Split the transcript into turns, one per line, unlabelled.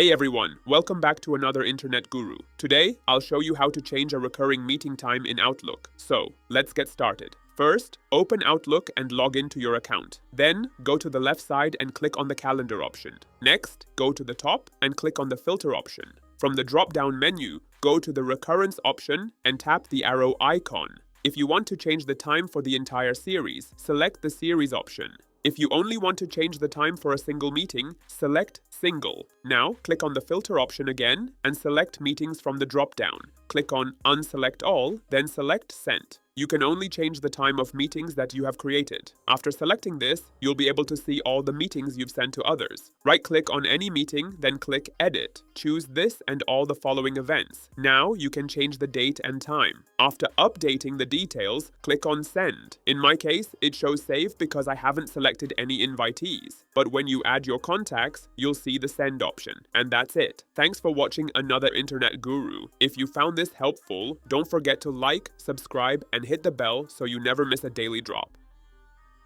Hey everyone, welcome back to another Internet Guru. Today, I'll show you how to change a recurring meeting time in Outlook. So, let's get started. First, open Outlook and log into your account. Then, go to the left side and click on the calendar option. Next, go to the top and click on the filter option. From the drop-down menu, go to the recurrence option and tap the arrow icon. If you want to change the time for the entire series, select the series option. If you only want to change the time for a single meeting, select Single. Now, click on the filter option again and select Meetings from the drop-down. Click on Unselect All, then select Sent. You can only change the time of meetings that you have created. After selecting this, you'll be able to see all the meetings you've sent to others. Right-click on any meeting, then click Edit. Choose this and all the following events. Now, you can change the date and time. After updating the details, click on Send. In my case, it shows Save because I haven't selected any invitees. But when you add your contacts, you'll see the Send option. And that's it. Thanks for watching another Internet Guru. If you found this helpful, don't forget to like, subscribe, and hit the bell so you never miss a daily drop.